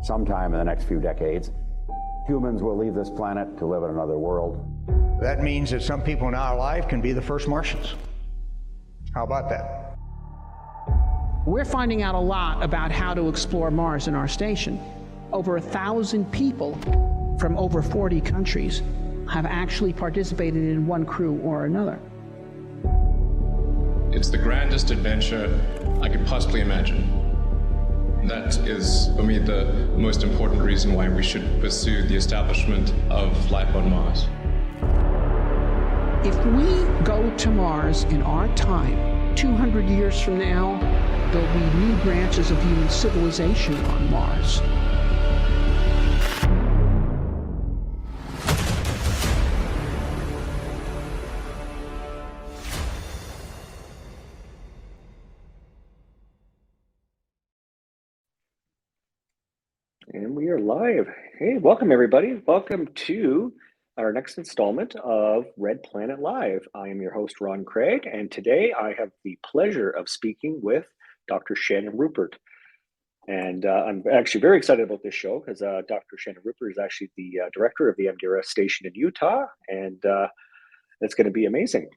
sometime in the next few decades, humans will leave this planet to live in another world. That means that some people in our life can be the first Martians. How about that? We're finding out a lot about how to explore Mars in our station. Over 1,000 people from over 40 countries have actually participated in one crew or another. It's the grandest adventure I could possibly imagine. That is, for me, the most important reason why we should pursue the establishment of life on Mars. If we go to Mars in our time, 200 years from now, there'll be new branches of human civilization on Mars. And we are live. Hey, welcome everybody. Welcome to our next installment of Red Planet Live. I am your host, Ron Craig, and today I have the pleasure of speaking with Dr. Shannon Rupert. And I'm actually very excited about this show because Dr. Shannon Rupert is actually the director of the MDRS station in Utah, and it's going to be amazing.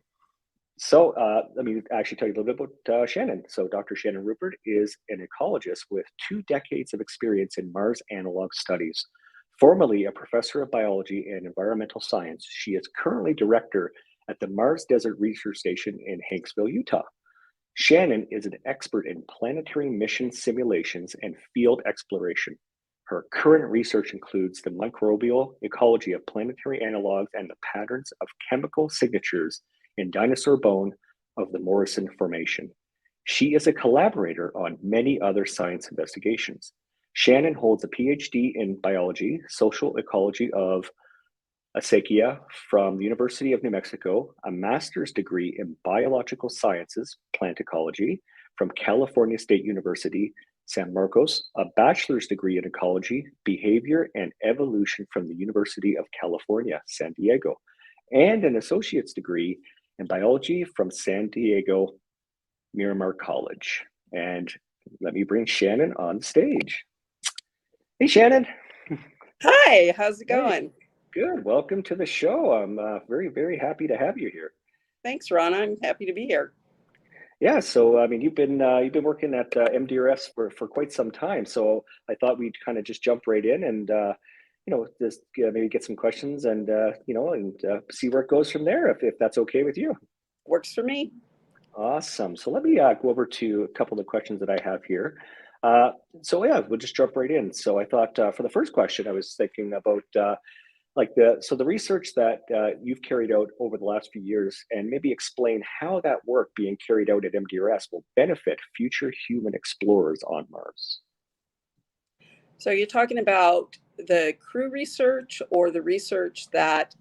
So let me actually tell you a little bit about Shannon. So Dr. Shannon Rupert is an ecologist with 2 decades of experience in Mars analog studies. Formerly a professor of biology and environmental science, she is currently director at the Mars Desert Research Station in Hanksville, Utah. Shannon is an expert in planetary mission simulations and field exploration. Her current research includes the microbial ecology of planetary analogs and the patterns of chemical signatures in dinosaur bone of the Morrison Formation. She is a collaborator on many other science investigations. Shannon holds a PhD in biology, social ecology of acequia from the University of New Mexico, a master's degree in biological sciences, plant ecology from California State University, San Marcos, a bachelor's degree in ecology, behavior, and evolution from the University of California, San Diego, and an associate's degree in biology from San Diego Miramar College. And let me bring Shannon on stage. Hey, Shannon. Hi, how's it going? Hey, good. Welcome to the show. I'm very, very happy to have you here. Thanks, Ron. I'm happy to be here. Yeah. So, I mean, you've been working at MDRS for quite some time. So I thought we'd kind of just jump right in and just maybe get some questions and see where it goes from there. If that's okay with you. Works for me. Awesome. So let me go over to a couple of questions that I have here. So yeah, we'll just jump right in. So I thought for the first question, I was thinking about the research that you've carried out over the last few years, and maybe explain how that work being carried out at MDRS will benefit future human explorers on Mars. So you're talking about the crew research or the research that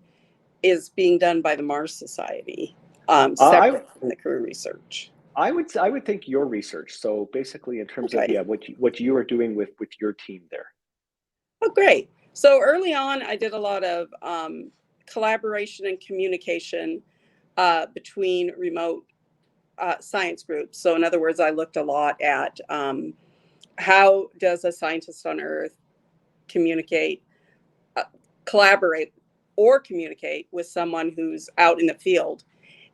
is being done by the Mars Society, separate from the crew research? I would think your research. So basically, in terms of what you are doing with your team there. Oh, great. So early on, I did a lot of collaboration and communication between remote science groups. So in other words, I looked a lot at how does a scientist on Earth communicate, collaborate, or communicate with someone who's out in the field.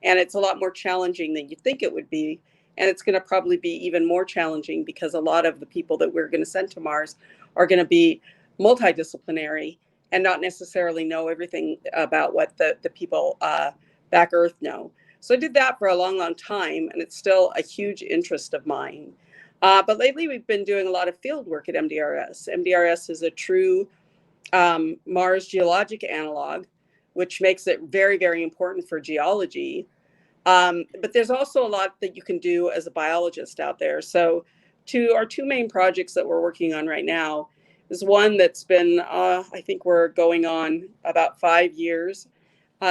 And it's a lot more challenging than you think it would be. And it's going to probably be even more challenging because a lot of the people that we're going to send to Mars are going to be multidisciplinary and not necessarily know everything about what the people back Earth know. So I did that for a long, long time, and it's still a huge interest of mine. But lately, we've been doing a lot of field work at MDRS. MDRS is a true Mars geologic analog, which makes it very, very important for geology. But there's also a lot that you can do as a biologist out there. So our 2 main projects that we're working on right now is one that's been, I think we're going on about 5 years,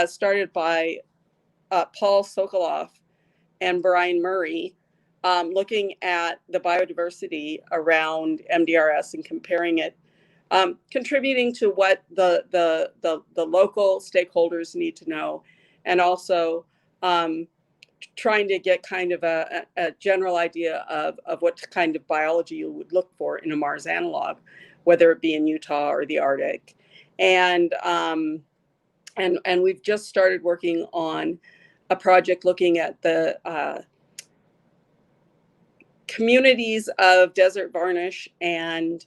started by Paul Sokoloff and Brian Murray, looking at the biodiversity around MDRS and comparing it, contributing to what the local stakeholders need to know, and also trying to get kind of a general idea of what kind of biology you would look for in a Mars analog, whether it be in Utah or the Arctic. And we've just started working on a project looking at the communities of desert varnish and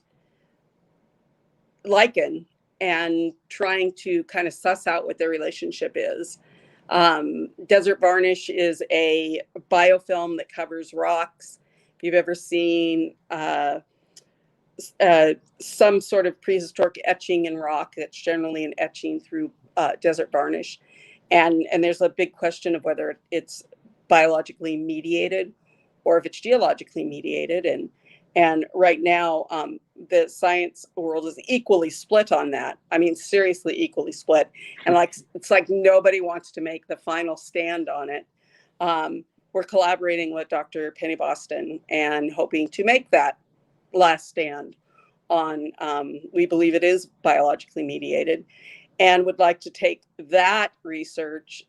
lichen, and trying to kind of suss out what their relationship is. Desert varnish is a biofilm that covers rocks. If you've ever seen some sort of prehistoric etching in rock, that's generally an etching through desert varnish. And there's a big question of whether it's biologically mediated or if it's geologically mediated. And right now, the science world is equally split on that. I mean, seriously, equally split. And it's like nobody wants to make the final stand on it. We're collaborating with Dr. Penny Boston and hoping to make that last stand on, we believe it is biologically mediated, and would like to take that research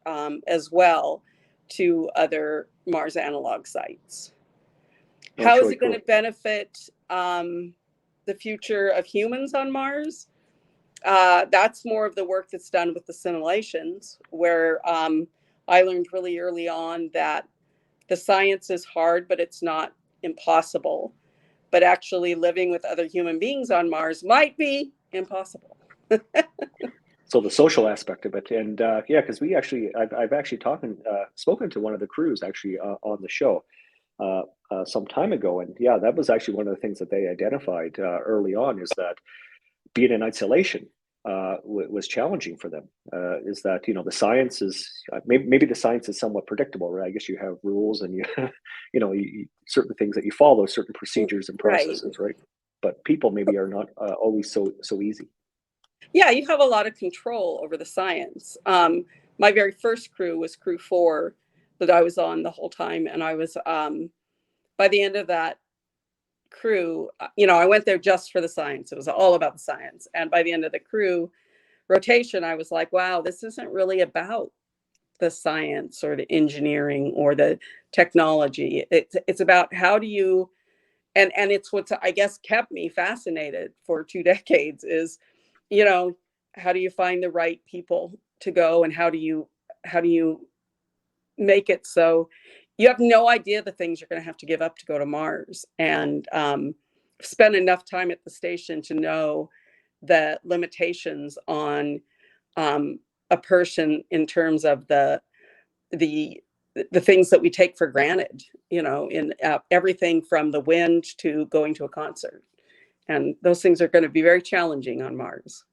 as well to other Mars analog sites. How is it going to benefit the future of humans on Mars? That's more of the work that's done with the simulations, where I learned really early on that the science is hard, but it's not impossible. But actually living with other human beings on Mars might be impossible. So the social aspect of it, and yeah, because I've actually spoken to one of the crews actually on the show some time ago, and yeah, that was actually one of the things that they identified early on, is that being in isolation was challenging for them. Is that, you know, the science is maybe the science is somewhat predictable, right? I guess you have rules and you certain things that you follow, certain procedures and processes, right? But people maybe are not always so easy. Yeah, you have a lot of control over the science. My very first crew was crew 4 that I was on the whole time. And I was, by the end of that crew, I went there just for the science. It was all about the science. And by the end of the crew rotation, I was like, wow, this isn't really about the science or the engineering or the technology. It's about how do you, and it's what's, I guess, kept me fascinated for 2 decades is, how do you find the right people to go, and how do you make it so you have no idea the things you're going to have to give up to go to Mars, and spend enough time at the station to know the limitations on a person in terms of the things that we take for granted, in everything from the wind to going to a concert. And those things are going to be very challenging on Mars.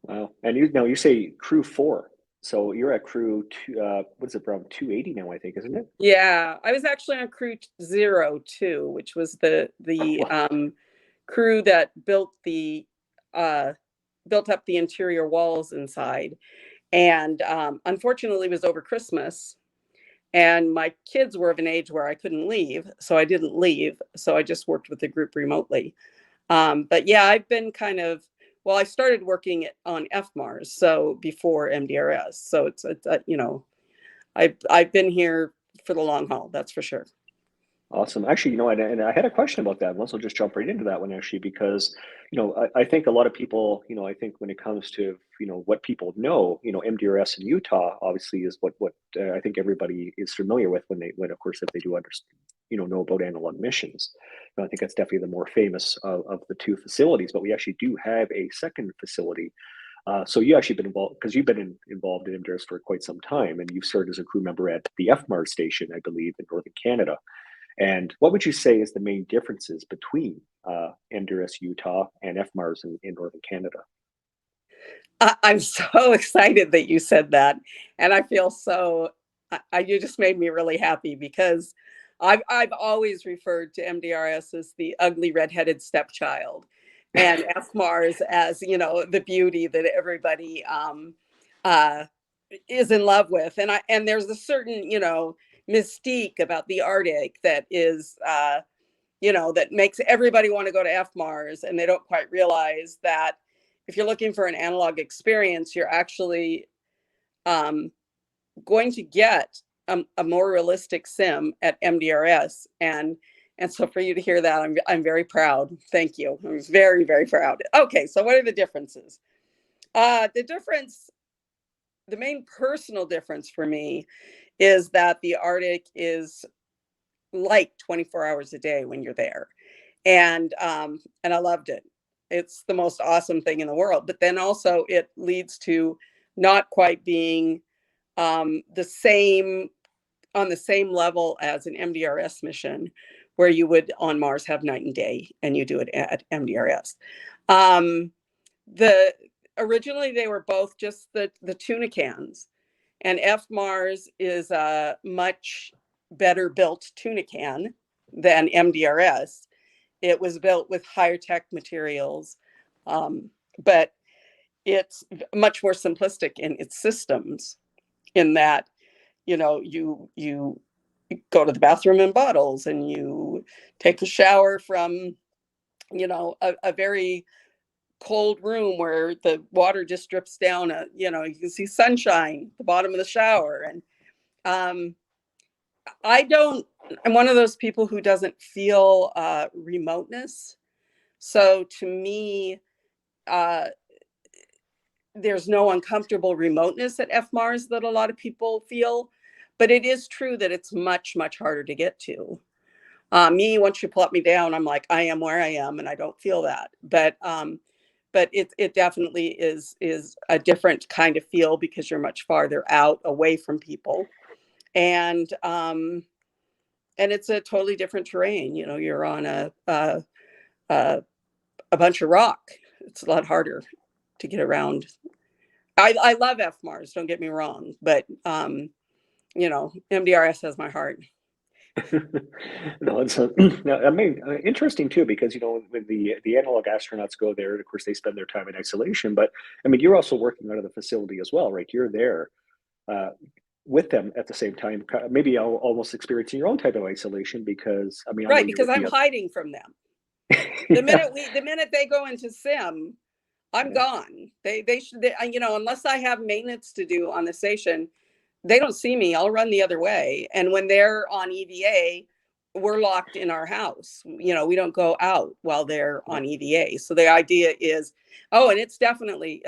Wow. And you say crew 4. So you're at crew what's it, around 280 now, I think, isn't it? Yeah, I was actually on crew 02, which was the crew that built up the interior walls inside. And unfortunately, it was over Christmas. And my kids were of an age where I couldn't leave. So I didn't leave. So I just worked with the group remotely. But yeah, I've been I started working on FMARS, so before MDRS. So it's I've been here for the long haul, that's for sure. Awesome. Actually, and I had a question about that. Let's just jump right into that one, actually, because, I think a lot of people, I think when it comes to, what people know, MDRS in Utah obviously is what I think everybody is familiar with when of course, if they do understand, know about analog missions. I think that's definitely the more famous of the 2 facilities, but we actually do have a second facility. So you actually been involved, because you've been involved in MDRS for quite some time, and you've served as a crew member at the FMARS station, I believe, in Northern Canada. And what would you say is the main differences between MDRS Utah and FMARS in Northern Canada? I'm so excited that you said that. And I feel you just made me really happy, because I've always referred to MDRS as the ugly redheaded stepchild, and FMARS as, the beauty that everybody is in love with. And there's a certain, mystique about the Arctic that is, that makes everybody want to go to FMARS, and they don't quite realize that if you're looking for an analog experience, you're actually going to get a more realistic sim at MDRS. And And so for you to hear that, I'm very proud. Thank you. I'm very, very proud. Okay, so what are the differences? The main personal difference for me is that the Arctic is like 24 hours a day when you're there. And I loved it. It's the most awesome thing in the world. But then also it leads to not quite being on the same level as an MDRS mission, where you would on Mars have night and day, and you do it at MDRS. Originally they were both just the tuna cans, and FMARS is a much better built tuna can than MDRS. It was built with higher tech materials, but it's much more simplistic in its systems, in that, you go to the bathroom in bottles, and you take a shower from, a very cold room where the water just drips down. You can see sunshine at the bottom of the shower. And I'm one of those people who doesn't feel remoteness. So to me, there's no uncomfortable remoteness at FMARS that a lot of people feel, but it is true that it's much, much harder to get to. Once you plop me down, I'm like, I am where I am, and I don't feel that. But it definitely is a different kind of feel, because you're much farther out, away from people, and it's a totally different terrain. You're on a bunch of rock. It's a lot harder to get around. I love FMARS, don't get me wrong, but MDRS has my heart. No, it's interesting too, because when the analog astronauts go there, and of course they spend their time in isolation. But I mean, you're also working out of the facility as well, right? You're there with them at the same time, maybe almost experiencing your own type of isolation, because I mean, right, because I'm hiding from them. The minute they go into sim, I'm gone. They should, unless I have maintenance to do on the station, they don't see me. I'll run the other way. And when they're on EVA, we're locked in our house. We don't go out while they're on EVA. So the idea is, and it's definitely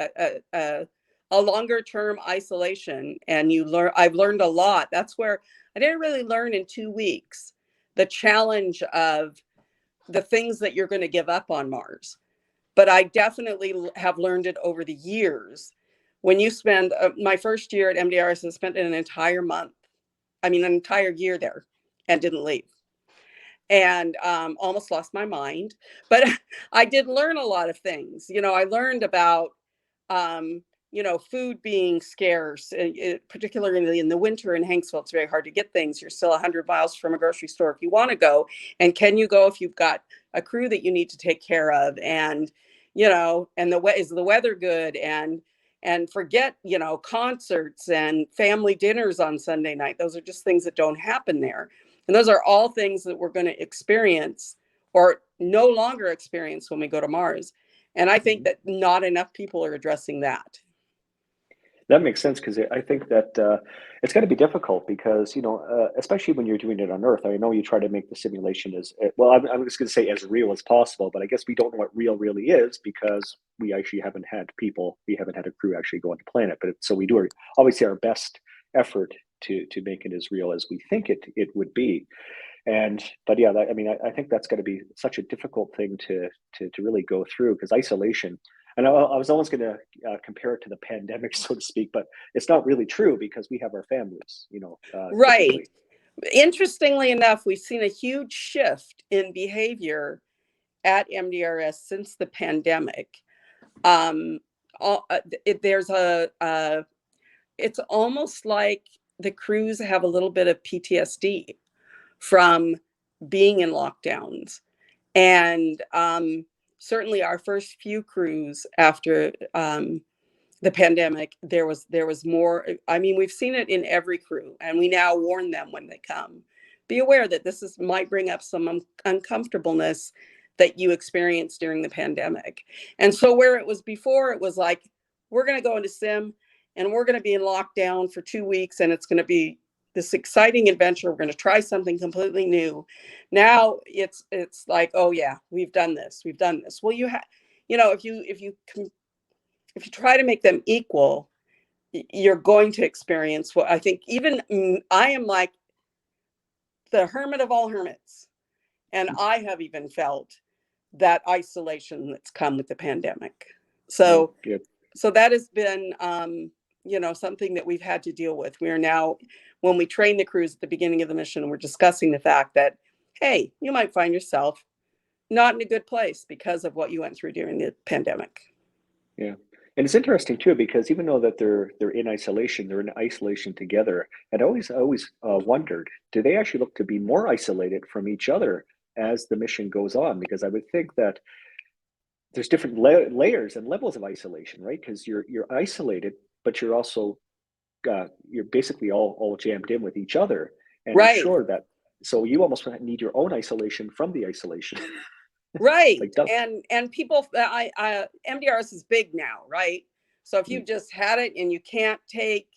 a longer term isolation. And I've learned a lot. That's where I didn't really learn in 2 weeks, the challenge of the things that you're going to give up on Mars. But I definitely have learned it over the years. When you spend my first year at MDRS, I spent an entire year there and didn't leave, and almost lost my mind. But I did learn a lot of things. I learned about, food being scarce, particularly in the winter in Hanksville. It's very hard to get things. You're still 100 miles from a grocery store if you want to go. And can you go if you've got a crew that you need to take care of? And, and is the weather good? And forget, concerts and family dinners on Sunday night. Those are just things that don't happen there. And those are all things that we're going to experience, or no longer experience, when we go to Mars. And I think that not enough people are addressing that. That makes sense, because I think that it's going to be difficult, because especially when you're doing it on Earth. I know you try to make the simulation as well. I'm just going to say as real as possible, but I guess we don't know what real really is, because we actually haven't had a crew actually go on the planet. But so we do obviously our best effort to make it as real as we think it would be. But yeah, I think that's going to be such a difficult thing to really go through, because isolation. And I was almost going to compare it to the pandemic, so to speak, but it's not really true, because we have our families, right. Typically. Interestingly enough, we've seen a huge shift in behavior at MDRS since the pandemic. It's almost like the crews have a little bit of PTSD from being in lockdowns. And certainly our first few crews after the pandemic, there was more. I mean, we've seen it in every crew, and we now warn them when they come. Be aware that this might bring up some uncomfortableness that you experienced during the pandemic. And so where it was before, it was like, we're going to go into sim and we're going to be in lockdown for 2 weeks, and it's going to be this exciting adventure. We're going to try something completely new. Now it's like, oh yeah, we've done this. Well, if you try to make them equal, you're going to experience what I think. Even I am like the hermit of all hermits, and I have even felt that isolation that's come with the pandemic. So that has been something that we've had to deal with. We are now, when we train the crews at the beginning of the mission, we're discussing the fact that, hey, you might find yourself not in a good place because of what you went through during the pandemic. Yeah. And it's interesting too, because even though that they're in isolation together. And I always wondered, do they actually look to be more isolated from each other as the mission goes on? Because I would think that there's different layers and levels of isolation, right? Because you're isolated, but you're also you're basically all jammed in with each other. And right. I'm sure that, so you almost need your own isolation from the isolation. Right. And people, MDRS is big now, right? So if you've just had it and you can't take,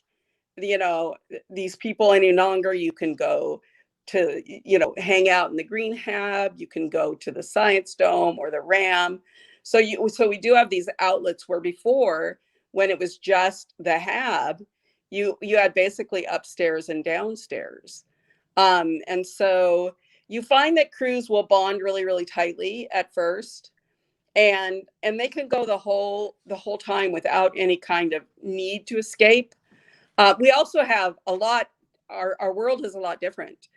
these people any longer, you can go to, hang out in the Green Hab, you can go to the Science Dome or the RAM. So we do have these outlets where before, when it was just the Hab, you had basically upstairs and downstairs. And so you find that crews will bond really, really tightly at first, and they can go the whole time without any kind of need to escape. We also have a lot. Our world is a lot different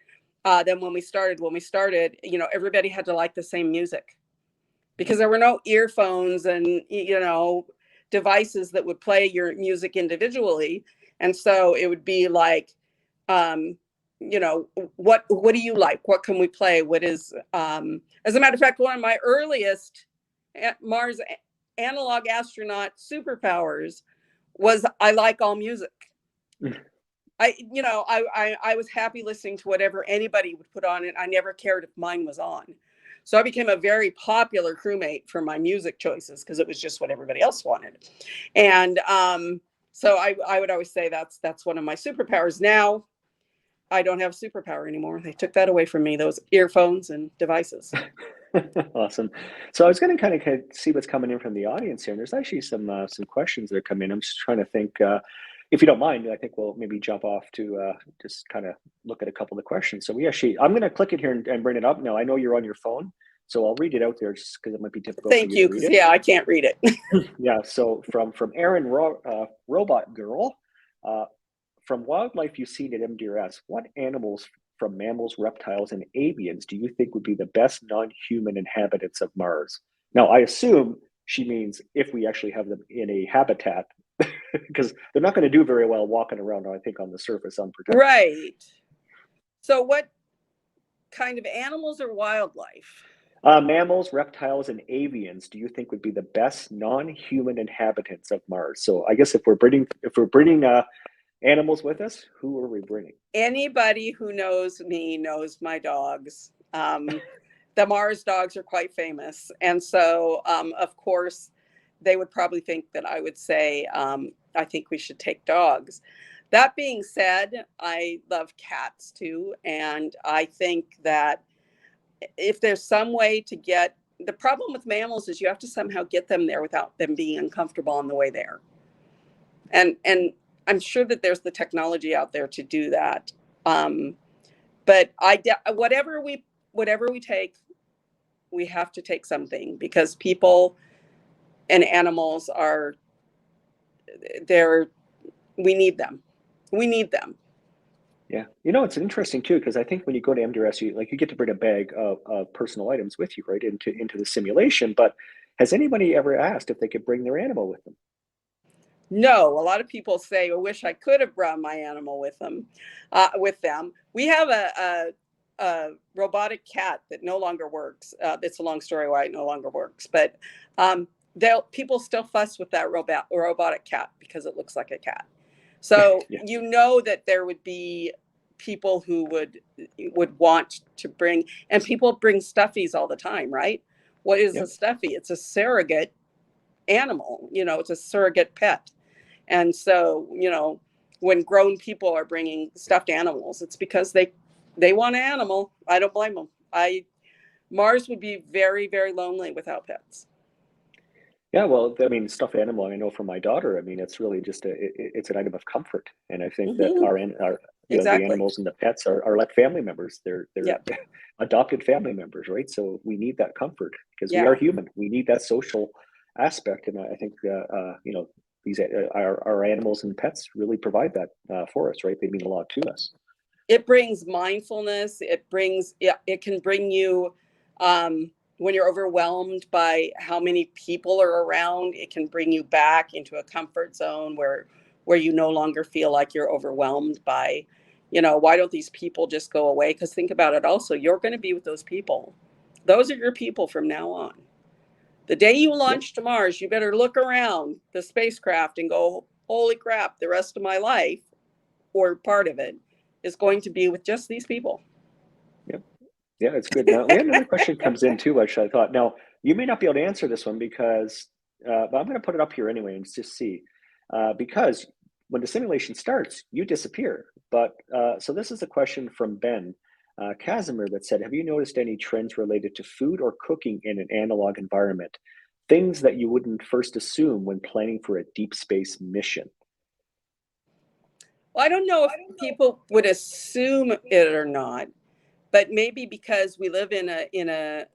than when we started. When we started, everybody had to like the same music because there were no earphones and devices that would play your music individually, and so it would be like. What do you like? What can we play? What is, as a matter of fact, one of my earliest Mars analog astronaut superpowers was I like all music. I was happy listening to whatever anybody would put on it. I never cared if mine was on. So I became a very popular crewmate for my music choices because it was just what everybody else wanted. And so I would always say that's one of my superpowers. Now, I don't have superpower anymore. They took that away from me, those earphones and devices. Awesome. So I was going to kind of see what's coming in from the audience here. And there's actually some questions that come in. I'm just trying to think, if you don't mind, I think we'll maybe jump off to just kind of look at a couple of the questions. So I'm going to click it here and bring it up. Now, I know you're on your phone, so I'll read it out there just because it might be difficult. Thank you, because I can't read it. Yeah. So from Aaron Robot Girl, from wildlife you've seen at MDRS, what animals from mammals, reptiles, and avians do you think would be the best non-human inhabitants of Mars? Now, I assume she means if we actually have them in a habitat, because they're not going to do very well walking around, I think, on the surface unprotected. Right. So what kind of animals or wildlife? Mammals, reptiles, and avians do you think would be the best non-human inhabitants of Mars? So I guess if we're bringing animals with us, who are we bringing? Anybody who knows me knows my dogs. The Mars dogs are quite famous. And so, of course, they would probably think that I would say, I think we should take dogs. That being said, I love cats too. And I think that if there's some way to get, the problem with mammals is you have to somehow get them there without them being uncomfortable on the way there. And I'm sure that there's the technology out there to do that. But whatever we take, we have to take something because people and animals we need them. We need them. Yeah. It's interesting too, because I think when you go to MDRS, you get to bring a bag of personal items with you, right, into the simulation. But has anybody ever asked if they could bring their animal with them? No, a lot of people say, I wish I could have brought my animal with them. We have a robotic cat that no longer works. It's a long story why it no longer works, but people still fuss with that robotic cat because it looks like a cat. So yeah. That there would be people who would want to bring, and people bring stuffies all the time, right? What is a stuffy? It's a surrogate animal, it's a surrogate pet. And so, when grown people are bringing stuffed animals, it's because they want an animal. I don't blame them. Mars would be very, very lonely without pets. Yeah, well, I mean, stuffed animal, I know from my daughter, I mean, it's really just it's an item of comfort. And I think that our you know, the Exactly. animals and the pets are like family members. They're Yep. adopted family members, right? So we need that comfort because we Yeah. are human. We need that social aspect. And I think, you know, these our animals and pets really provide that for us, right? They mean a lot to us. It brings mindfulness. It can bring you, when you're overwhelmed by how many people are around, it can bring you back into a comfort zone where you no longer feel like you're overwhelmed by, you know, why don't these people just go away? Because think about it also, you're going to be with those people. Those are your people from now on. The day you launch to Mars, you better look around the spacecraft and go, holy crap, the rest of my life, or part of it, is going to be with just these people. Yep. Yeah, it's good. Now, we have another question comes in too, which I thought, now, you may not be able to answer this one because, but I'm going to put it up here anyway and just see. Because when the simulation starts, you disappear. But so this is a question from Ben Casimir that said, have you noticed any trends related to food or cooking in an analog environment? Things that you wouldn't first assume when planning for a deep space mission? Well, I don't know if people would assume it or not, but maybe because we live in a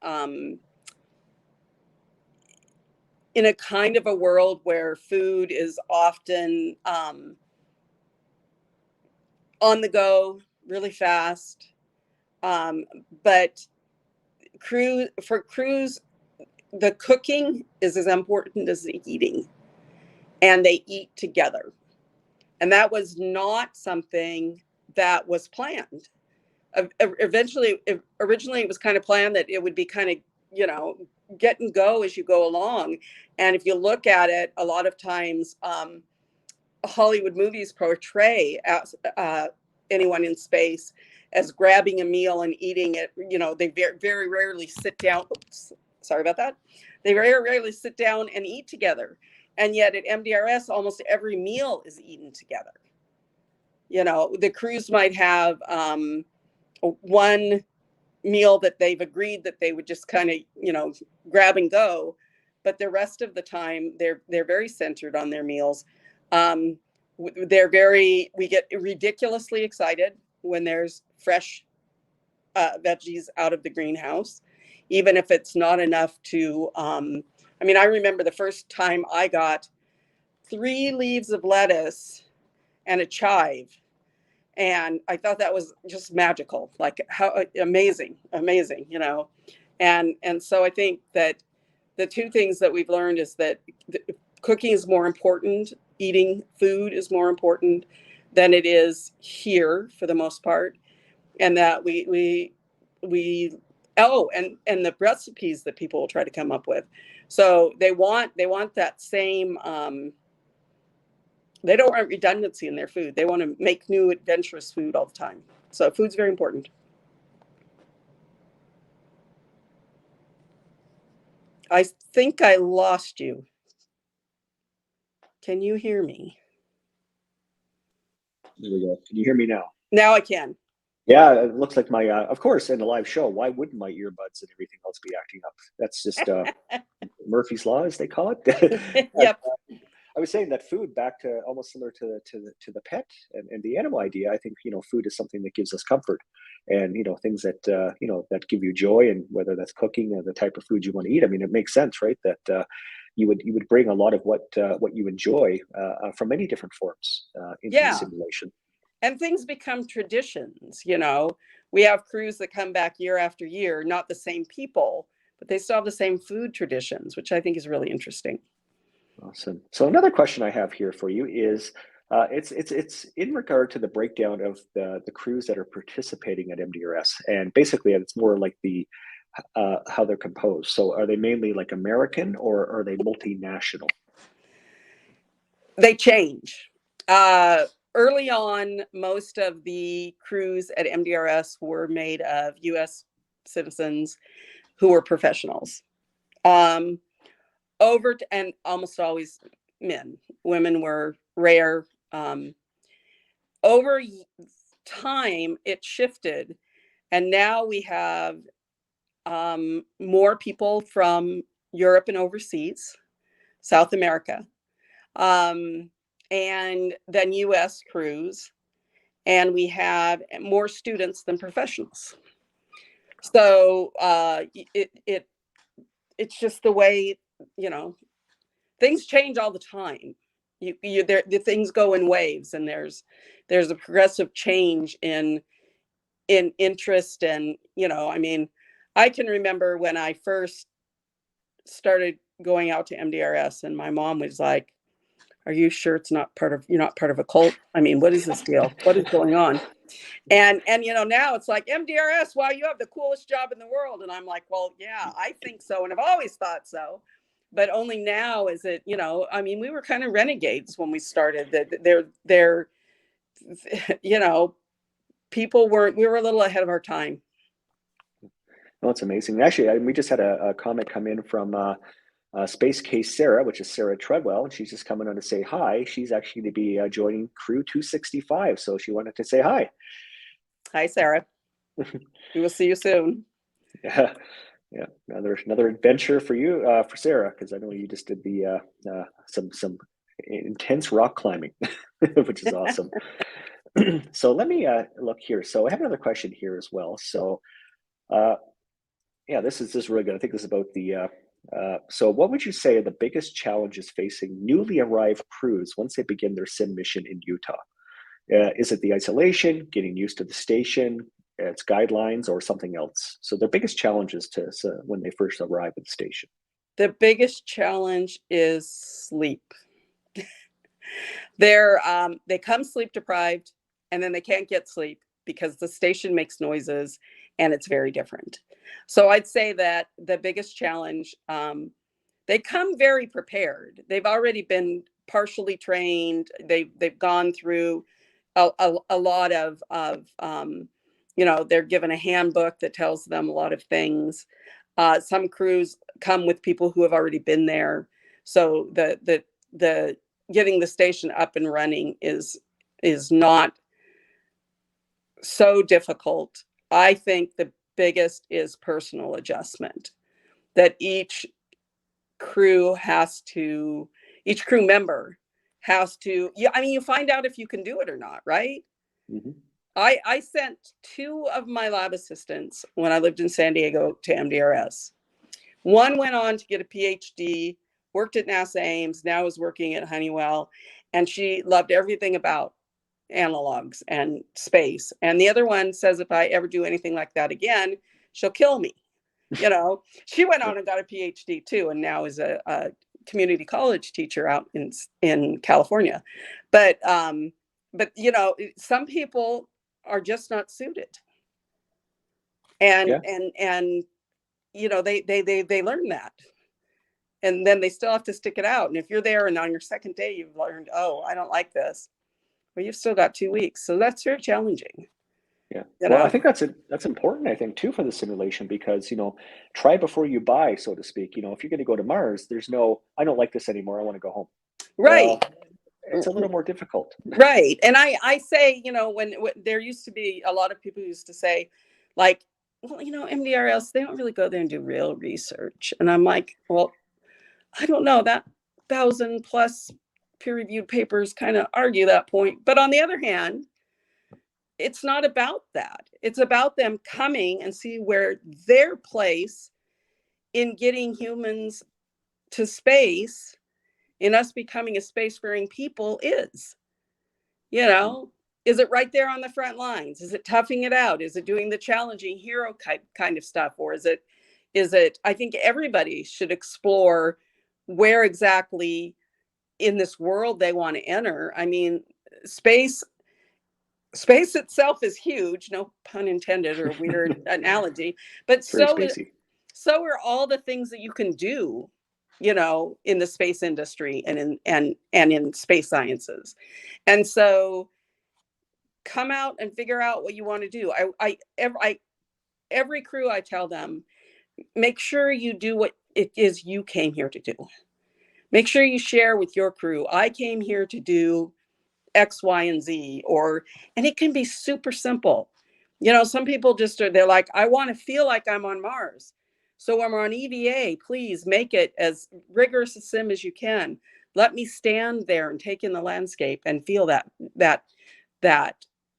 kind of a world where food is often on the go, really fast. But for crews, the cooking is as important as the eating, and they eat together. And that was not something that was planned. Originally, it was kind of planned that it would be kind of, you know, get and go as you go along. And if you look at it, a lot of times Hollywood movies portray anyone in space as grabbing a meal and eating it. You know, they very, very rarely sit down. Oops, sorry about that. They very rarely sit down and eat together. And yet at MDRS, almost every meal is eaten together. You know, the crews might have one meal that they've agreed that they would just kind of, you know, grab and go, but the rest of the time they're very centered on their meals. We get ridiculously excited when there's fresh veggies out of the greenhouse, even if it's not enough to, I mean, I remember the first time I got 3 leaves of lettuce and a chive. And I thought that was just magical, like how amazing, you know. And so I think that the two things that we've learned is that cooking is more important, eating food is more important than it is here for the most part. And that we and the recipes that people will try to come up with. So they want that same they don't want redundancy in their food. They want to make new adventurous food all the time. So food's very important. I think I lost you. Can you hear me? There we go. Can you hear me now? Now I can. Yeah, it looks like my, of course, in the live show, why wouldn't my earbuds and everything else be acting up? That's just Murphy's Law, as they call it. Yep. I was saying that food, back to almost similar to the pet and the animal idea. I think, you know, food is something that gives us comfort, and, you know, things that you know, that give you joy, and whether that's cooking or the type of food you want to eat. I mean, it makes sense, right? That you would bring a lot of what you enjoy from many different forms into the simulation. And things become traditions. You know, we have crews that come back year after year, not the same people, but they still have the same food traditions, which I think is really interesting. Awesome. So another question I have here for you is, it's in regard to the breakdown of the crews that are participating at MDRS, and basically it's more like the how they're composed. So are they mainly like American, or are they multinational? They change. Early on, most of the crews at MDRS were made of U.S. citizens who were professionals. And almost always men. Women were rare. over time, it shifted, and now we have more people from Europe and overseas, South America, and then U.S. crews, and we have more students than professionals. So it's just the way, things change all the time. The things go in waves, and there's a progressive change in interest, and I can remember when I first started going out to MDRS, and my mom was like, "Are you sure you're not part of a cult? I mean, what is this deal? What is going on?" And now it's like, MDRS, wow, you have the coolest job in the world. And I'm like, well, yeah, I think so, and I've always thought so. But only now is it, we were kind of renegades when we started. They're people we were a little ahead of our time. Well, it's amazing. Actually, we just had a comment come in from Space Case Sarah, which is Sarah Treadwell, and she's just coming on to say hi. She's actually going to be joining Crew 265, so she wanted to say hi. Hi, Sarah. We will see you soon. Yeah, another adventure for you, for Sarah, because I know you just did the some intense rock climbing, which is awesome. So let me look here. So I have another question here as well. So this is really good. I think this is about the. So what would you say are the biggest challenges facing newly arrived crews once they begin their sim mission in Utah? Is it the isolation, getting used to the station, its guidelines, or something else? So the biggest challenges when they first arrive at the station. The biggest challenge is sleep. They come sleep deprived, and then they can't get sleep because the station makes noises, and it's very different. So I'd say that the biggest challenge, they come very prepared. They've already been partially trained. They've gone through a lot of they're given a handbook that tells them a lot of things. Some crews come with people who have already been there. So the getting the station up and running is not so difficult. I think the biggest is personal adjustment, that each crew member has to, you find out if you can do it or not, right? Mm-hmm. I sent 2 of my lab assistants when I lived in San Diego to MDRS. One went on to get a PhD, worked at NASA Ames, now is working at Honeywell, and she loved everything about analogs and space. And the other one says, if I ever do anything like that again, she'll kill me. She went on and got a PhD too, and now is a community college teacher out in California. But some people are just not suited, and they learn that, and then they still have to stick it out. And if you're there and on your second day you've learned, oh, I don't like this, well, you've still got 2 weeks, so that's very challenging. Yeah. Well, I think that's important, I think, too, for the simulation, because, try before you buy, so to speak. If you're going to go to Mars, there's no, I don't like this anymore, I want to go home. Right. Well, it's a little more difficult. Right. And I say, when there used to be a lot of people used to say, like, well, MDRS, they don't really go there and do real research. And I'm like, well, I don't know, that 1,000+ peer-reviewed papers kind of argue that point. But on the other hand, it's not about that. It's about them coming and see where their place in getting humans to space, in us becoming a spacefaring people, is. Is it right there on the front lines? Is it toughing it out? Is it doing the challenging hero kind of stuff? Or is it, I think everybody should explore where exactly in this world they want to enter. I mean, space itself is huge, no pun intended, or weird analogy, but so are all the things that you can do, in the space industry and in space sciences. And so come out and figure out what you want to do. Every crew, I tell them, make sure you do what it is you came here to do. Make sure you share with your crew. I came here to do X, Y, and Z, and it can be super simple. You know, some people they're like, I want to feel like I'm on Mars. So when we're on EVA, please make it as rigorous a sim as you can. Let me stand there and take in the landscape and feel that.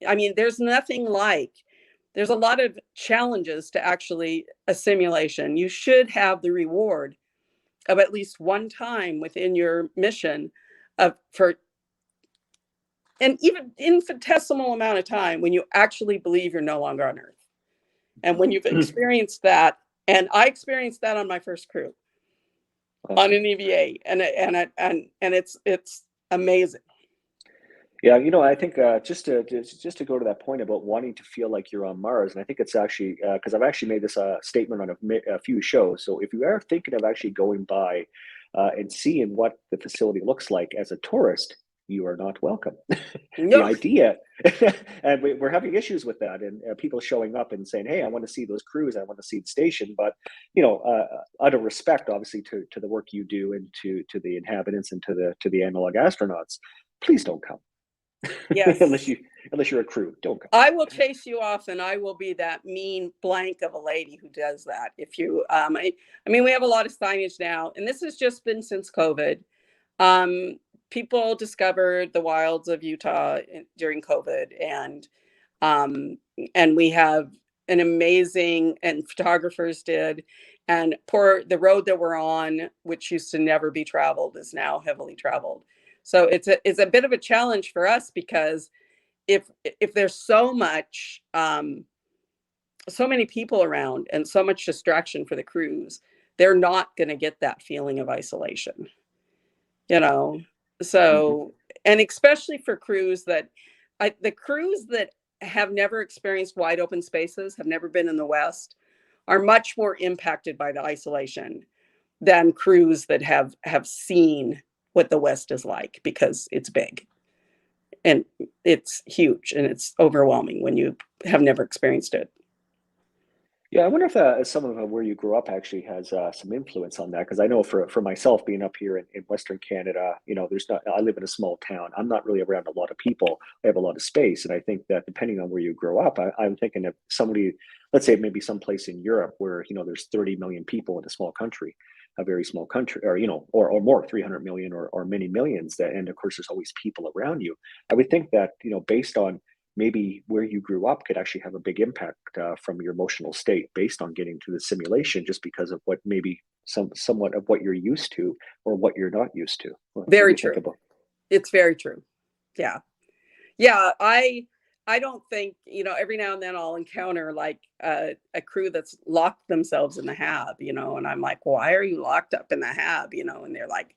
I mean, there's a lot of challenges to actually a simulation. You should have the reward of at least one time within your mission for an even infinitesimal amount of time when you actually believe you're no longer on Earth. And when you've experienced that, and I experienced that on my first crew on an EVA, and it's amazing. Yeah, I think just to go to that point about wanting to feel like you're on Mars, and I think it's actually because I've actually made this statement on a few shows. So if you are thinking of actually going by and seeing what the facility looks like as a tourist, you are not welcome. The idea, and we're having issues with that, and people showing up and saying, "Hey, I want to see those crews, I want to see the station," but out of respect, obviously, to the work you do and to the inhabitants and to the analog astronauts, please don't come. Yes. unless you're a crew, don't come. I will chase you off, and I will be that mean blank of a lady who does that. If you, I mean, we have a lot of signage now, and this has just been since COVID. People discovered the wilds of Utah during COVID, and we have an amazing, and photographers did, and the road that we're on, which used to never be traveled, is now heavily traveled. So it's a bit of a challenge for us, because if there's so many people around and so much distraction for the crews, they're not going to get that feeling of isolation, so, and especially for crews the crews that have never experienced wide open spaces, have never been in the West, are much more impacted by the isolation than crews that have seen what the West is like, because it's big and it's huge and it's overwhelming when you have never experienced it. Yeah, I wonder if some of where you grew up actually has some influence on that. Because I know for myself, being up here in Western Canada, I live in a small town. I'm not really around a lot of people. I have a lot of space. And I think that depending on where you grow up, I'm thinking of somebody, let's say maybe someplace in Europe where, there's 30 million people in a small country, a very small country, or more, 300 million or many millions. And of course, there's always people around you. I would think that, based on maybe where you grew up could actually have a big impact from your emotional state based on getting to the simulation, just because of what maybe somewhat of what you're used to or what you're not used to. Very true. It's very true. Yeah. I don't think, every now and then I'll encounter like a crew that's locked themselves in the hab, and I'm like, why are you locked up in the hab? And they're like,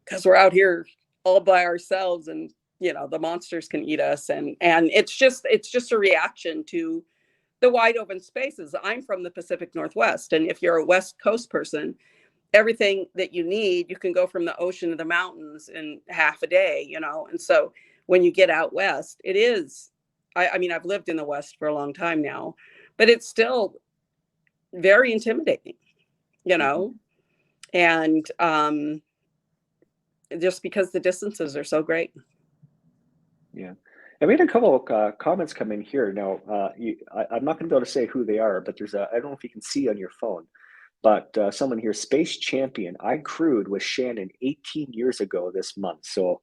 because we're out here all by ourselves, and the monsters can eat us, and it's just a reaction to the wide open spaces. I'm from the Pacific Northwest, and if you're a West Coast person, everything that you need, you can go from the ocean to the mountains in half a day, and so when you get out west, it is, I mean, I've lived in the West for a long time now, but it's still very intimidating, and just because the distances are so great. Yeah. I made a couple of comments come in here. Now, I'm not going to be able to say who they are, but I don't know if you can see on your phone, but someone here, Space Champion, I crewed with Shannon 18 years ago this month. So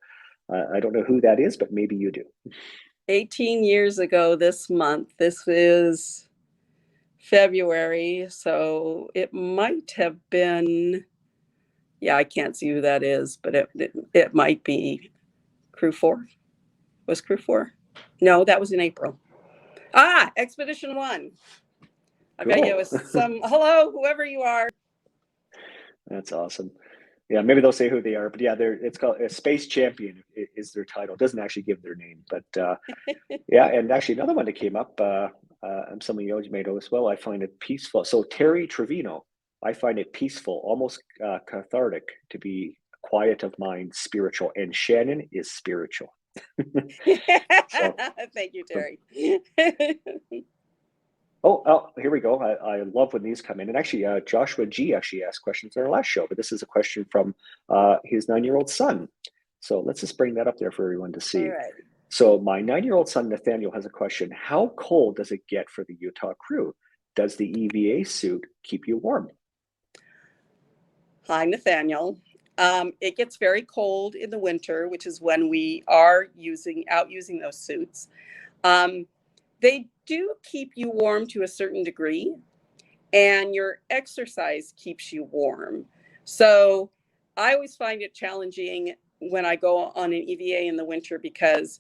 I don't know who that is, but maybe you do. 18 years ago this month. This is February. So it might have been, I can't see who that is, but it might be Crew 4. Was Crew 4? No, that was in April. Expedition 1. I bet you it was hello, whoever you are. That's awesome. Yeah, maybe they'll say who they are, but yeah, it's called Space Champion is their title. It doesn't actually give their name, but yeah, and actually another one that came up, some of you may know as well, I find it peaceful. So Terry Trevino, I find it peaceful, almost cathartic to be quiet of mind, spiritual, and Shannon is spiritual. Thank you, Terry. Oh, here we go. I love when these come in. And actually, Joshua G actually asked questions in our last show, but this is a question from his 9-year-old son. So let's just bring that up there for everyone to see. All right. So my 9-year-old son, Nathaniel, has a question. How cold does it get for the Utah crew? Does the EVA suit keep you warm? Hi, Nathaniel. It gets very cold in the winter, which is when we are using those suits. They do keep you warm to a certain degree, and your exercise keeps you warm. So I always find it challenging when I go on an EVA in the winter, because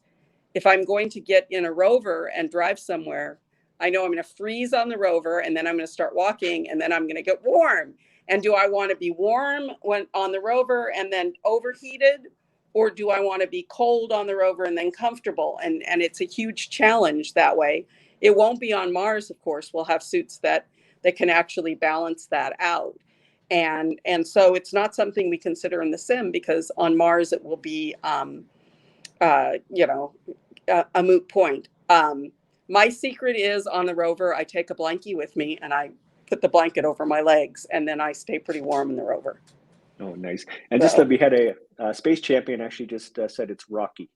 if I'm going to get in a rover and drive somewhere, I know I'm going to freeze on the rover, and then I'm going to start walking, and then I'm going to get warm. And do I want to be warm when on the rover and then overheated, or do I want to be cold on the rover and then comfortable? And it's a huge challenge that way. It won't be on Mars, of course. We'll have suits that can actually balance that out. And so it's not something we consider in the sim, because on Mars it will be, a moot point. My secret is, on the rover, I take a blankie with me and I put the blanket over my legs, and then I stay pretty warm in the rover. Oh, nice. And just that we had a space champion actually just said it's Rocky.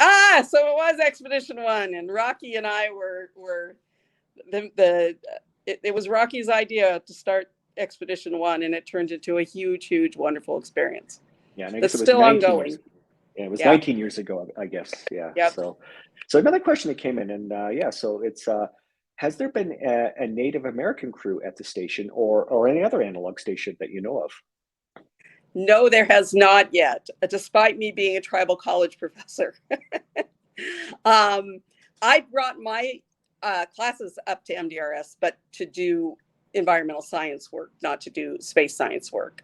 So it was Expedition 1, and Rocky and I were it was Rocky's idea to start Expedition 1, and it turned into a huge, wonderful experience. Yeah, and I guess it's it was still ongoing. Yeah, it was 19 years ago, I guess. Yeah. Yep. So another question that came in, and so it's has there been a Native American crew at the station, or any other analog station that you know of? No, there has not yet, despite me being a tribal college professor. I brought my classes up to MDRS, but to do environmental science work, not to do space science work.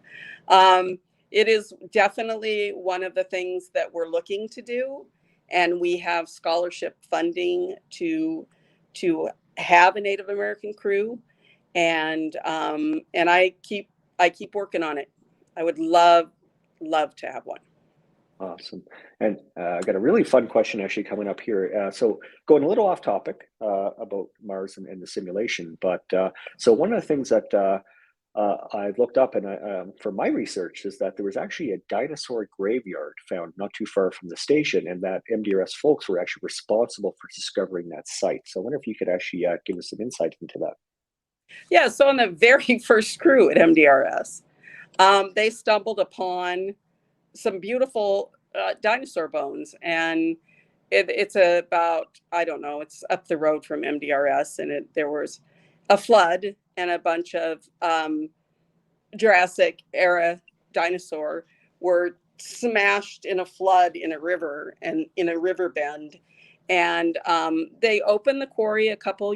It is definitely one of the things that we're looking to do, and we have scholarship funding to have a Native American crew, and I keep working on it. I would love to have one. Awesome. And I got a really fun question actually coming up here. So going a little off topic about Mars and the simulation, but so one of the things that I've looked up and for my research is that there was actually a dinosaur graveyard found not too far from the station, and that MDRS folks were actually responsible for discovering that site. So I wonder if you could actually give us some insight into that. Yeah, so on the very first crew at MDRS, they stumbled upon some beautiful dinosaur bones, and it's about, I don't know, it's up the road from MDRS, and there was a flood, and a bunch of Jurassic era dinosaur were smashed in a flood in a river and in a river bend, and they open the quarry a couple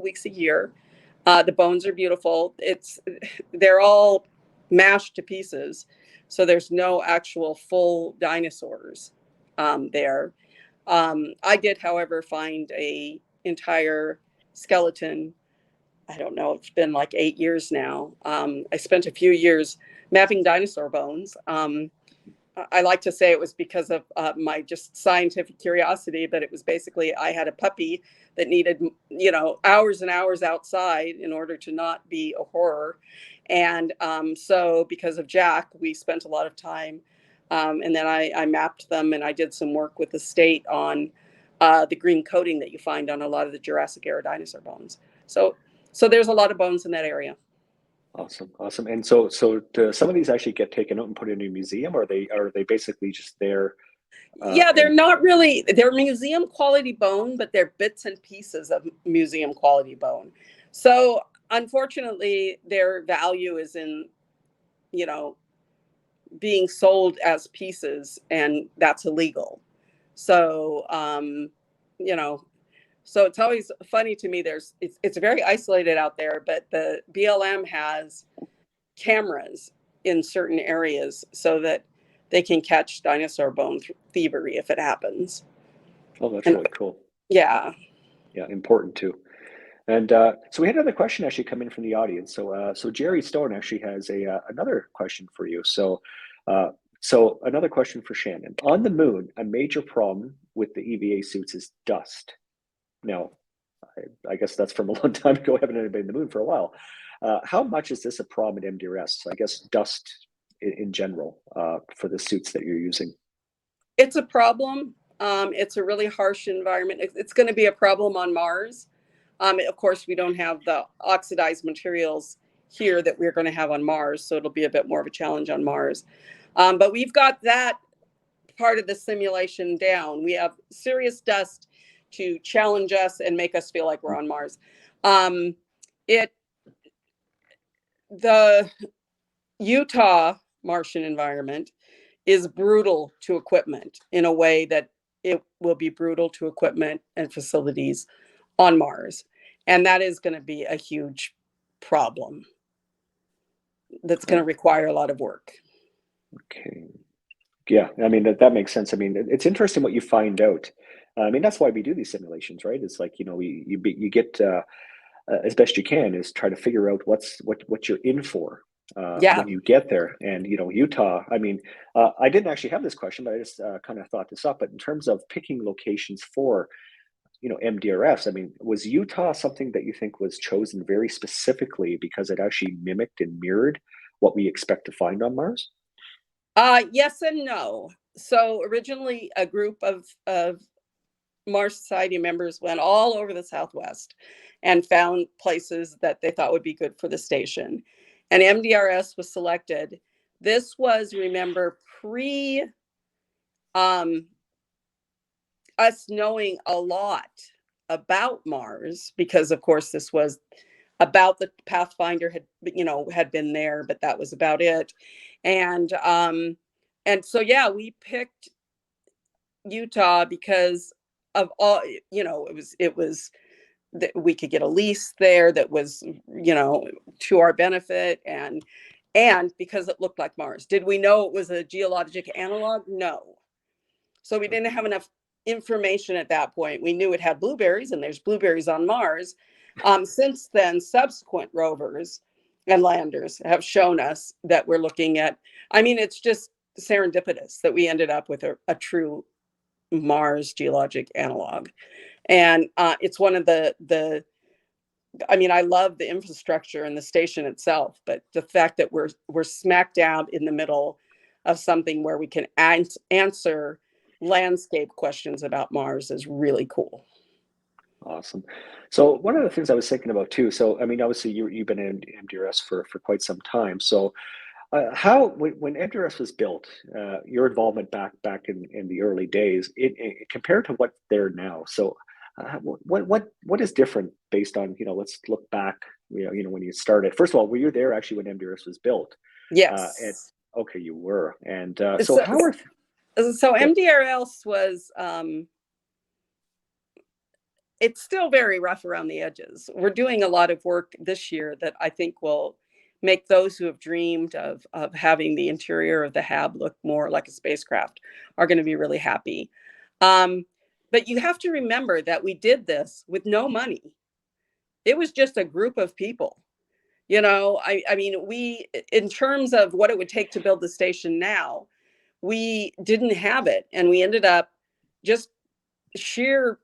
weeks a year. The bones are beautiful. They're all mashed to pieces, so there's no actual full dinosaurs there. I did, however, find a entire skeleton. I don't know, it's been like 8 years now. I spent a few years mapping dinosaur bones. I like to say it was because of my just scientific curiosity, but it was basically, I had a puppy that needed, hours and hours outside in order to not be a horror. And so because of Jack, we spent a lot of time, and then I mapped them, and I did some work with the state on the green coating that you find on a lot of the Jurassic era dinosaur bones. So there's a lot of bones in that area. Awesome. And so do some of these actually get taken out and put in a museum, or are they basically just there? Yeah, they're not really, they're museum quality bone, but they're bits and pieces of museum quality bone. So unfortunately, their value is in, being sold as pieces, and that's illegal. So, so it's always funny to me. It's very isolated out there, but the BLM has cameras in certain areas so that they can catch dinosaur bone thievery if it happens. Oh, that's really cool. Yeah. Yeah, important too. And so we had another question actually come in from the audience. So Jerry Stone actually has another question for you. So another question for Shannon. On the moon, a major problem with the EVA suits is dust. Now, I guess that's from a long time ago. I haven't been in the moon for a while. How much is this a problem at MDRS? I guess dust in general for the suits that you're using. It's a problem. It's a really harsh environment. It's going to be a problem on Mars. Of course, we don't have the oxidized materials here that we're going to have on Mars, so it'll be a bit more of a challenge on Mars. But we've got that part of the simulation down. We have serious dust to challenge us and make us feel like we're on Mars. The Utah Martian environment is brutal to equipment in a way that it will be brutal to equipment and facilities on Mars. And that is going to be a huge problem that's going to require a lot of work. Okay. Yeah, I mean, that makes sense. I mean, it's interesting what you find out. I mean, that's why we do these simulations, right? It's like, you get as best you can is try to figure out what you're in for when you get there. And, Utah, I mean, I didn't actually have this question, but I just kind of thought this up. But in terms of picking locations for, MDRS, I mean, was Utah something that you think was chosen very specifically because it actually mimicked and mirrored what we expect to find on Mars? Yes and no. So originally a group of Mars Society members went all over the Southwest and found places that they thought would be good for the station. And MDRS was selected. This was, remember, pre us knowing a lot about Mars, because of course this was about the Pathfinder had been there, but that was about it. And so yeah, we picked Utah because of all, it was that we could get a lease there that was, to our benefit, and because it looked like Mars. Did we know it was a geologic analog? No. So we didn't have enough information at that point. We knew it had blueberries, and there's blueberries on Mars. Since then, subsequent rovers and landers have shown us that we're looking at, I mean, it's just serendipitous that we ended up with a true Mars geologic analog. And it's one of I mean, I love the infrastructure and the station itself, but the fact that we're smack dab in the middle of something where we can answer landscape questions about Mars is really cool. Awesome. So one of the things I was thinking about too, so I mean, obviously you've been in MDRS for quite some time. So when MDRS was built, your involvement back in the early days, it compared to what's there now. So what is different based on, let's look back, when you started. First of all, were you there actually when MDRS was built? Yes. Okay, you were. And so how are so MDRS was it's still very rough around the edges. We're doing a lot of work this year that I think will make those who have dreamed of having the interior of the HAB look more like a spacecraft are going to be really happy. But you have to remember that we did this with no money. It was just a group of people. I mean, in terms of what it would take to build the station now, we didn't have it. And we ended up just sheer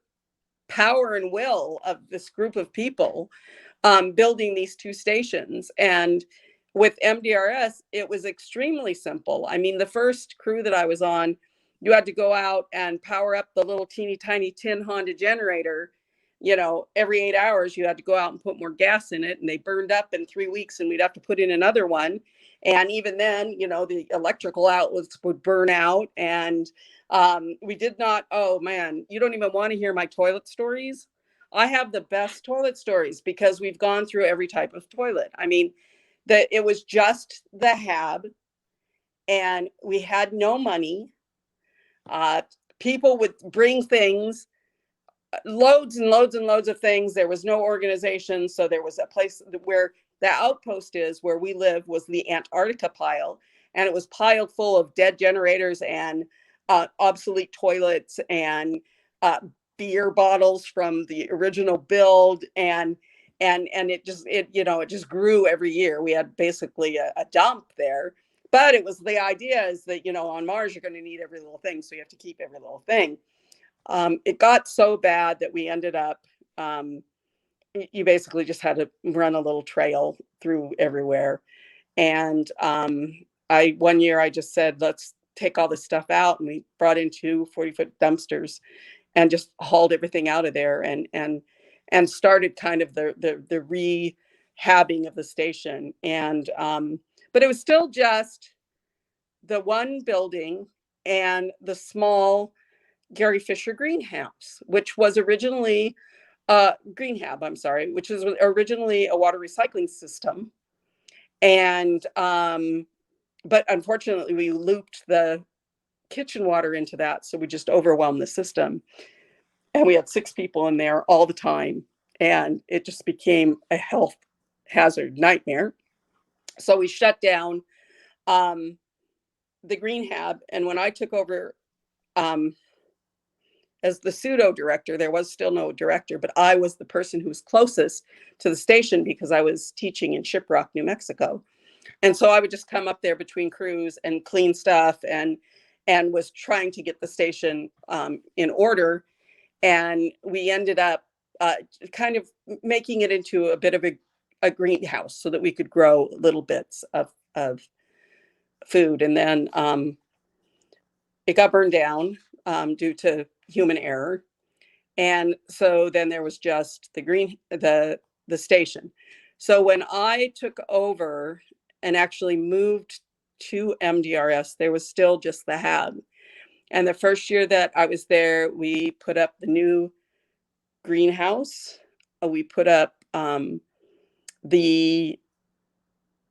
power and will of this group of people building these two stations. And with MDRS, it was extremely simple. I mean, the first crew that I was on, you had to go out and power up the little teeny tiny tin Honda generator. Every 8 hours, you had to go out and put more gas in it, and they burned up in 3 weeks, and we'd have to put in another one. And even then, the electrical outlets would burn out. And we did not, oh man, you don't even want to hear my toilet stories. I have the best toilet stories because we've gone through every type of toilet. I mean, it was just the HAB, and we had no money. People would bring things, loads and loads and loads of things. There was no organization. So there was a place where the outpost is, where we live, was the Antarctica pile. And it was piled full of dead generators and obsolete toilets and beer bottles from the original build. And it just grew every year. We had basically a dump there. But it was, the idea is that, on Mars, you're going to need every little thing. So you have to keep every little thing. It got so bad that we ended up, you basically just had to run a little trail through everywhere. And one year I just said, let's take all this stuff out, and we brought in 2 40-foot dumpsters and just hauled everything out of there and started kind of the rehabbing of the station. And but it was still just the one building and the small Gary Fisher greenhouse, which was originally greenhab, I'm sorry, which was originally a water recycling system. And but unfortunately we looped the kitchen water into that, so we just overwhelmed the system, and we had 6 people in there all the time, and it just became a health hazard nightmare. So we shut down the greenhab, and when I took over as the pseudo director, there was still no director, but I was the person who was closest to the station because I was teaching in Shiprock, New Mexico. And so I would just come up there between crews and clean stuff, and was trying to get the station in order. And we ended up kind of making it into a bit of a greenhouse so that we could grow little bits of food. And then it got burned down due to human error. And so then there was just the station. So when I took over and actually moved to MDRS, there was still just the hab. And the first year that I was there, we put up the new greenhouse. We put up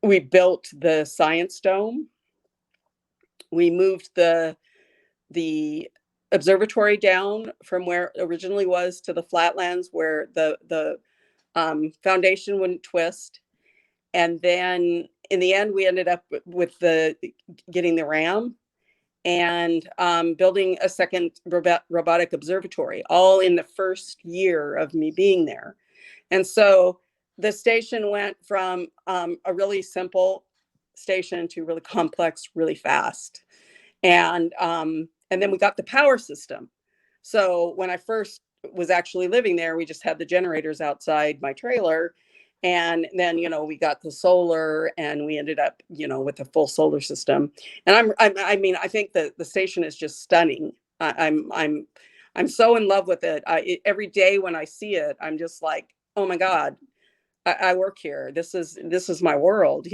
we built the science dome. We moved the observatory down from where it originally was to the flatlands where the foundation wouldn't twist. And then in the end, we ended up with getting the RAM and building a second robotic observatory, all in the first year of me being there. And so the station went from a really simple station to really complex, really fast. And then we got the power system. So when I first was actually living there, we just had the generators outside my trailer. And then, we got the solar, and we ended up, with a full solar system. And I think that the station is just stunning. I'm so in love with it. Every day when I see it, I'm just like, oh my God, I work here. This is my world,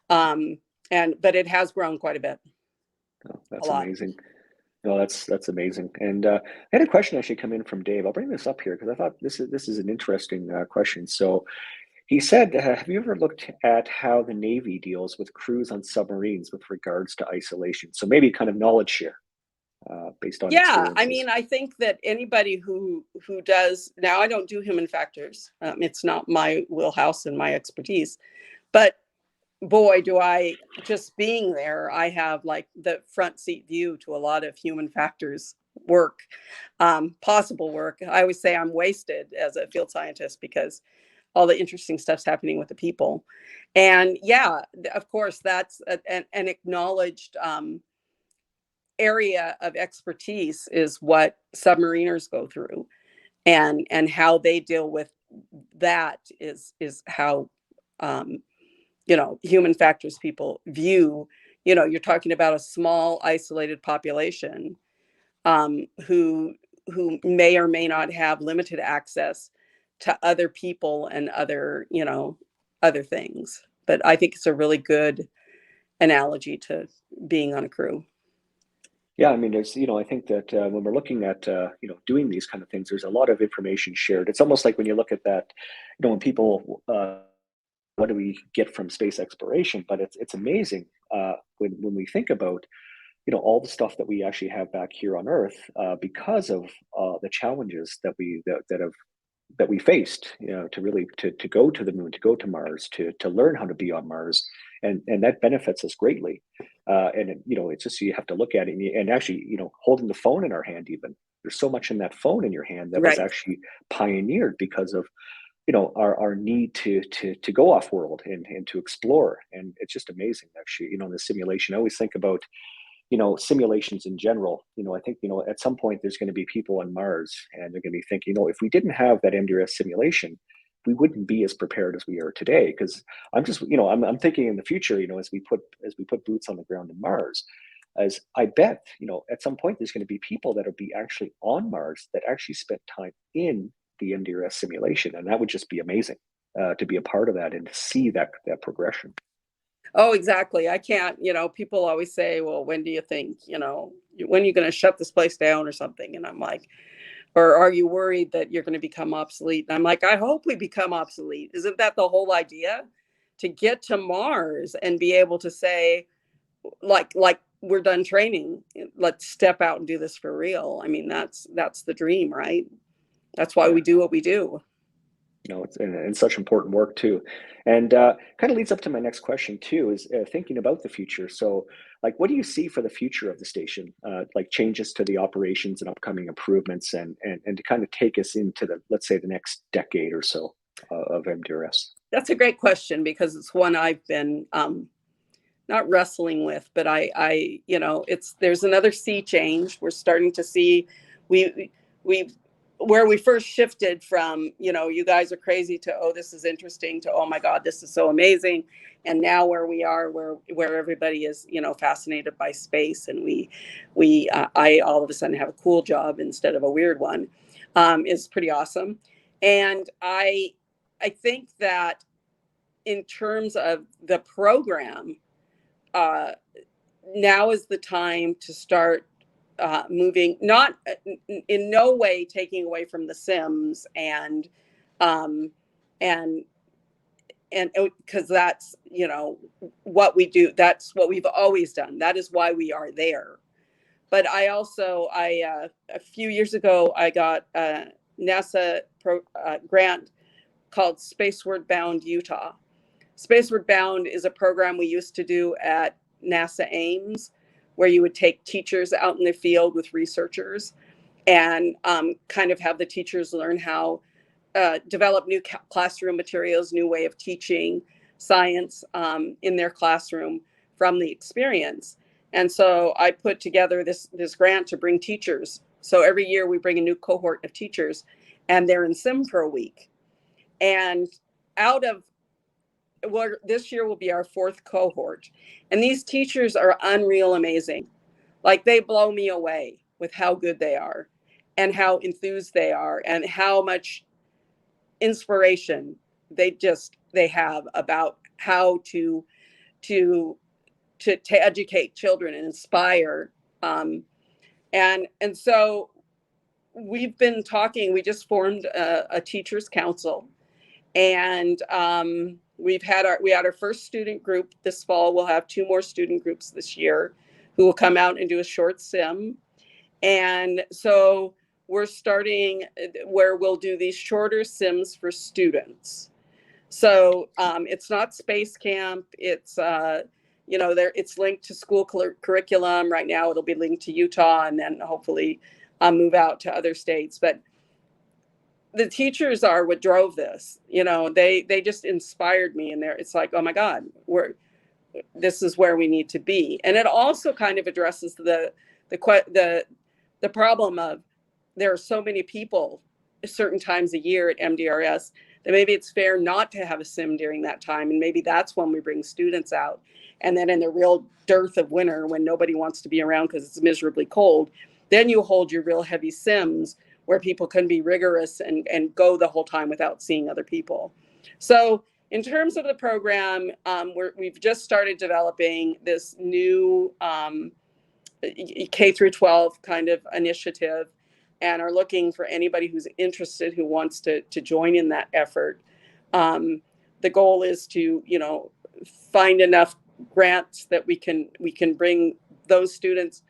but it has grown quite a bit. Oh, that's amazing. No, that's amazing. And I had a question actually come in from Dave. I'll bring this up here because I thought this is an interesting question. So he said, have you ever looked at how the Navy deals with crews on submarines with regards to isolation? So maybe kind of knowledge share based on experiences. I mean, I think that anybody who does, now I don't do human factors. It's not my wheelhouse and my expertise, but boy, do I, just being there, I have like the front seat view to a lot of human factors work, possible work. I always say I'm wasted as a field scientist because all the interesting stuff's happening with the people. And yeah, of course, that's an acknowledged area of expertise is what submariners go through, and how they deal with that is how human factors people view, you're talking about a small isolated population who may or may not have limited access to other people and other things. But I think it's a really good analogy to being on a crew. Yeah, I mean, there's, I think that when we're looking at, doing these kind of things, there's a lot of information shared. It's almost like when you look at that, when people, what do we get from space exploration? But it's amazing when we think about, all the stuff that we actually have back here on Earth because of the challenges that we faced, to really to go to the moon, to go to Mars, to learn how to be on Mars, and that benefits us greatly. It's just, you have to look at it and actually, holding the phone in our hand, even there's so much in that phone in your hand that was actually pioneered because of, our need to go off world and to explore. And it's just amazing, actually, in the simulation. I always think about, simulations in general. I think, at some point there's going to be people on Mars and they're going to be thinking, if we didn't have that MDRS simulation, we wouldn't be as prepared as we are today. Because I'm just, I'm thinking in the future, as we put boots on the ground in Mars, as I bet, at some point there's going to be people that will be actually on Mars that actually spent time in the MDRS simulation. And that would just be amazing to be a part of that and to see that progression. Oh, exactly. I can't, people always say, well, when do you think, when are you going to shut this place down or something? And I'm like, or are you worried that you're going to become obsolete? And I'm like, I hope we become obsolete. Isn't that the whole idea? To get to Mars and be able to say, like we're done training, let's step out and do this for real. I mean, that's the dream, right? That's why we do what we do. It's such important work too. And kind of leads up to my next question too, is thinking about the future. So like, what do you see for the future of the station? Like changes to the operations and upcoming improvements and to kind of take us into let's say the next decade or so of MDRS? That's a great question, because it's one I've been not wrestling with, but there's another sea change. We're starting to see where we first shifted from, you guys are crazy, to, oh, this is interesting, to, oh my God, this is so amazing. And now where we are, where everybody is, fascinated by space, and I all of a sudden have a cool job instead of a weird one, is pretty awesome. And I think that in terms of the program, now is the time to start moving, not in no way taking away from the Sims and because that's what we do, that's what we've always done, that is why we are there. But I a few years ago I got a NASA grant called Spaceward Bound Utah. Spaceward Bound is a program we used to do at NASA Ames, where you would take teachers out in the field with researchers and kind of have the teachers learn how develop new classroom materials, new way of teaching science in their classroom from the experience. And so I put together this grant to bring teachers. So every year we bring a new cohort of teachers, and they're in sim for a week. And this year will be our 4th cohort. And these teachers are unreal amazing. Like, they blow me away with how good they are and how enthused they are and how much inspiration they have about how to educate children and inspire. And so we've been talking, we just formed a teachers council, and we had our first student group this fall. We'll have 2 more student groups this year who will come out and do a short sim. And so we're starting where we'll do these shorter sims for students. So it's not space camp. It's it's linked to school curriculum. Right now it'll be linked to Utah, and then hopefully move out to other states. But the teachers are what drove this. They just inspired me, and it's like, oh my God, this is where we need to be. And it also kind of addresses the problem of there are so many people certain times a year at MDRS that maybe it's fair not to have a sim during that time. And maybe that's when we bring students out. And then in the real dearth of winter, when nobody wants to be around because it's miserably cold, then you hold your real heavy sims where people can be rigorous and go the whole time without seeing other people. So in terms of the program, we've just started developing this new K through 12 kind of initiative, and are looking for anybody who's interested, who wants to join in that effort. The goal is to, find enough grants that we can bring those students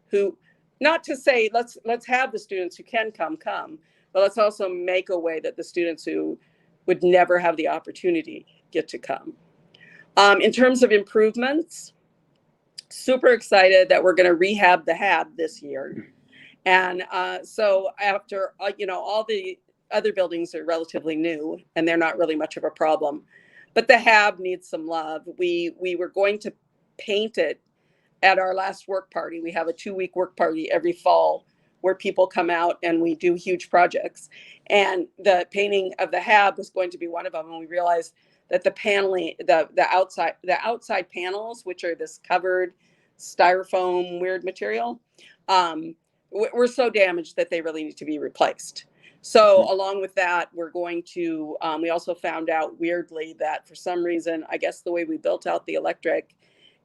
who, not to say let's have the students who can come, but let's also make a way that the students who would never have the opportunity get to come. In terms of improvements, super excited that we're going to rehab the HAB this year. And so after, all the other buildings are relatively new and they're not really much of a problem, but the HAB needs some love. We were going to paint it at our last work party. We have a 2-week work party every fall where people come out and we do huge projects. And the painting of the HAB was going to be one of them. And we realized that the paneling, the outside panels, which are this covered styrofoam weird material, were so damaged that they really need to be replaced. So along with that, we're going to, we also found out weirdly that for some reason, I guess the way we built out the electric,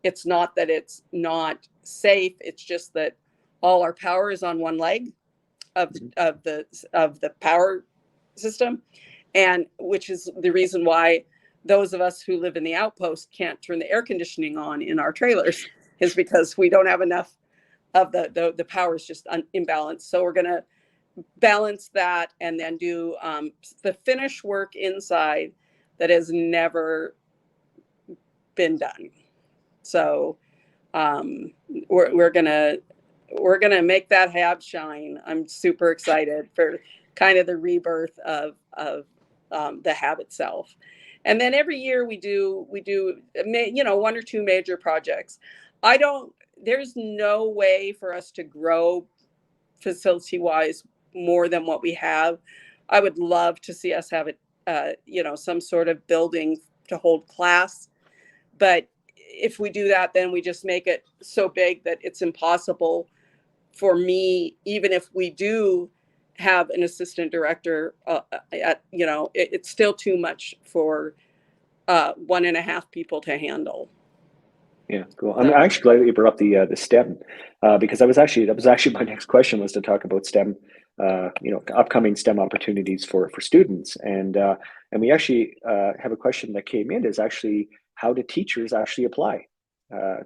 it's not that it's not safe. It's just that all our power is on one leg of the power system. And which is the reason why those of us who live in the outpost can't turn the air conditioning on in our trailers, is because we don't have enough of the power is just imbalanced. So we're going to balance that and then do the finish work inside that has never been done. So we're gonna make that hab shine. I'm super excited for kind of the rebirth of the hab itself. And then every year we do one or two major projects. There's no way for us to grow facility wise more than what we have. I would love to see us have some sort of building to hold class. But if we do that, then we just make it so big that it's impossible for me, even if we do have an assistant director, it's still too much for 1.5 people to handle. Yeah, cool. I'm actually glad that you brought up the STEM, because that was actually my next question, was to talk about STEM, upcoming STEM opportunities for students, and we actually have a question that came in, is actually how do teachers actually apply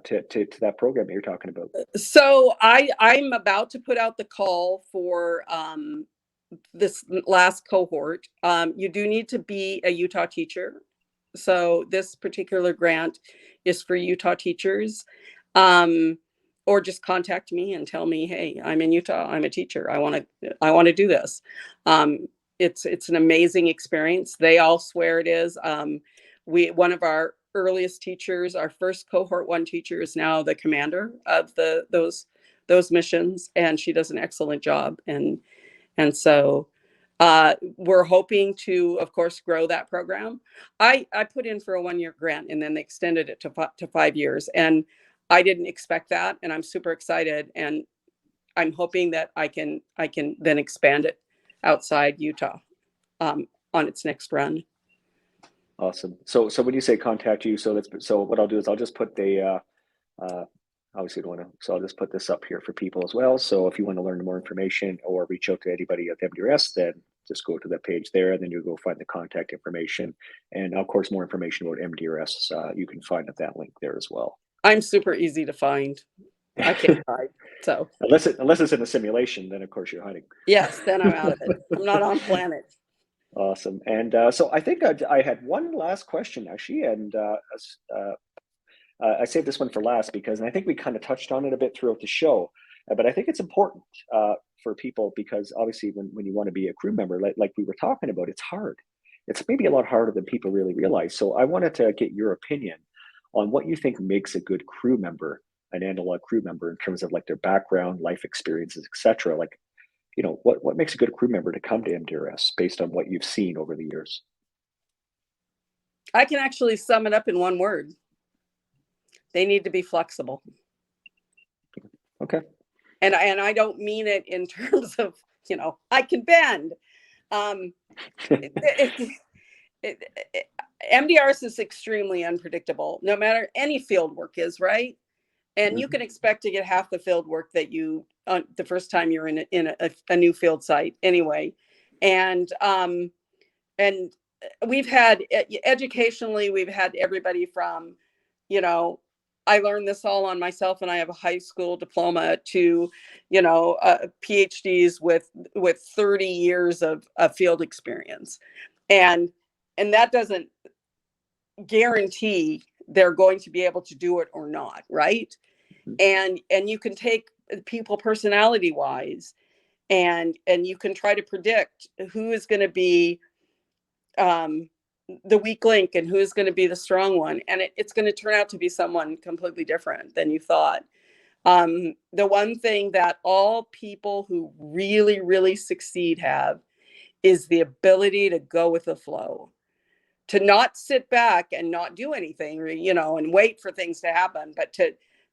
to that program that you're talking about? So I'm about to put out the call for this last cohort. You do need to be a Utah teacher. So this particular grant is for Utah teachers, or just contact me and tell me, hey, I'm in Utah, I'm a teacher, I want to do this. It's an amazing experience. They all swear it is. One of our earliest teachers, our first cohort 1 teacher, is now the commander of those missions, and she does an excellent job. And so we're hoping to, of course, grow that program. I put in for a 1-year grant, and then they extended it to 5 years. And I didn't expect that. And I'm super excited. And I'm hoping that I can then expand it outside Utah on its next run. Awesome. So when you say contact you, so what I'll do is I'll just put the obviously don't want to, so I'll just put this up here for people as well. So if you want to learn more information or reach out to anybody at MDRS, then just go to that page there, and then you'll go find the contact information. And of course, more information about MDRS you can find at that link there as well. I'm super easy to find. I can't hide. So unless it's in a simulation, then of course you're hiding. Yes, then I'm out of it. I'm not on planet. Awesome. And so I think I had one last question actually, and I saved this one for last because I think we kind of touched on it a bit throughout the show, but I think it's important for people, because obviously when you want to be a crew member, like we were talking about, it's hard. It's maybe a lot harder than people really realize. So I wanted to get your opinion on what you think makes a good crew member, an analog crew member, in terms of like their background, life experiences, etc. Like, what makes a good crew member to come to MDRS based on what you've seen over the years? I can actually sum it up in one word. They need to be flexible. Okay. And I don't mean it in terms of, I can bend. MDRS is extremely unpredictable, no matter any field work is, right? And you can expect to get half the field work that you the first time you're in a new field site anyway. And we've had educationally, we've had everybody from, I learned this all on myself, and I have a high school diploma, to, PhDs with 30 years of field experience. And that doesn't guarantee they're going to be able to do it or not, right? And you can take people personality wise, and you can try to predict who is going to be the weak link and who's going to be the strong one. And it's going to turn out to be someone completely different than you thought. The one thing that all people who really, really succeed have is the ability to go with the flow, to not sit back and not do anything, and wait for things to happen, but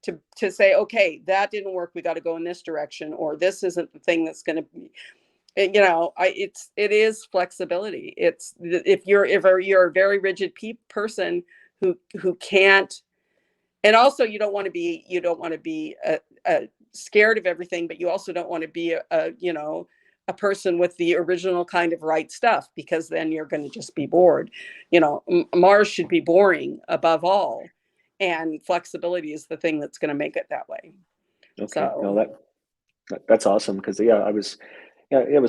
to say, okay, that didn't work, we got to go in this direction, or this isn't the thing that's going to be, it is flexibility. It's if you're a very rigid person who can't, and also you don't want to be scared of everything, but you also don't want to be a person with the original kind of right stuff, because then you're going to just be bored. Mars should be boring above all, and flexibility is the thing that's going to make it that way. Okay, So, no, that's awesome, because I was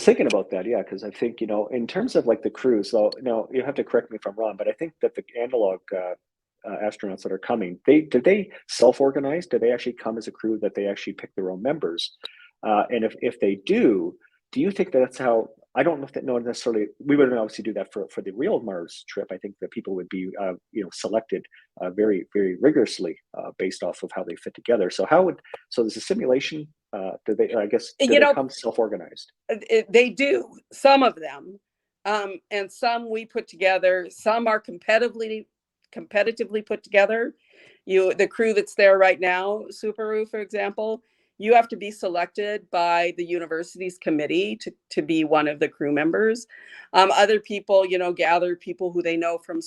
thinking about that, because I think, in terms of like the crews, so you have to correct me if I'm wrong, but I think that the analog astronauts that are coming, did they self-organize? Did they actually come as a crew, that they actually pick their own members? And if they do you think that's how? I don't know if that necessarily. We wouldn't obviously do that for the real Mars trip. I think that people would be selected very, very rigorously based off of how they fit together. So there's a simulation? Do they come self-organized? They do, some of them, and some we put together. Some are competitively put together. The crew that's there right now, Subaru, for example, you have to be selected by the university's committee to be one of the crew members. Other people, gather people who they know from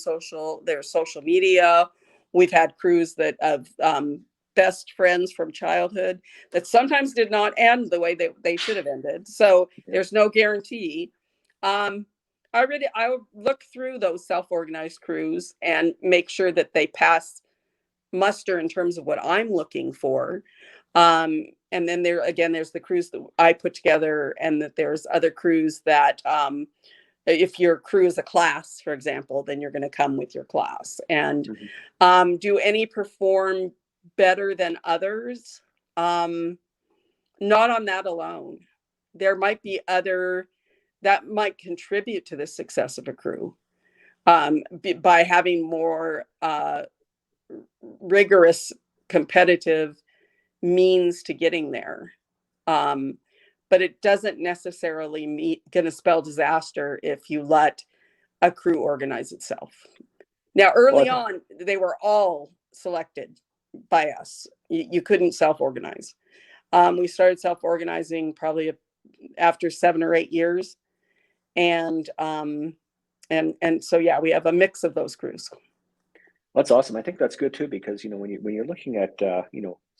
their social media. We've had crews that have best friends from childhood that sometimes did not end the way they should have ended. So there's no guarantee. I look through those self-organized crews and make sure that they pass muster in terms of what I'm looking for. And then there's the crews that I put together, and that there's other crews that, if your crew is a class, for example, then you're going to come with your class. And do any perform better than others? Not on that alone. There might be other that might contribute to the success of a crew by having more rigorous competitive means to getting there. But it doesn't necessarily going to spell disaster if you let a crew organize itself. Now, early on, they were all selected by us. You couldn't self-organize. We started self-organizing probably after 7 or 8 years. And so, we have a mix of those crews. That's awesome. I think that's good too, because when you're looking at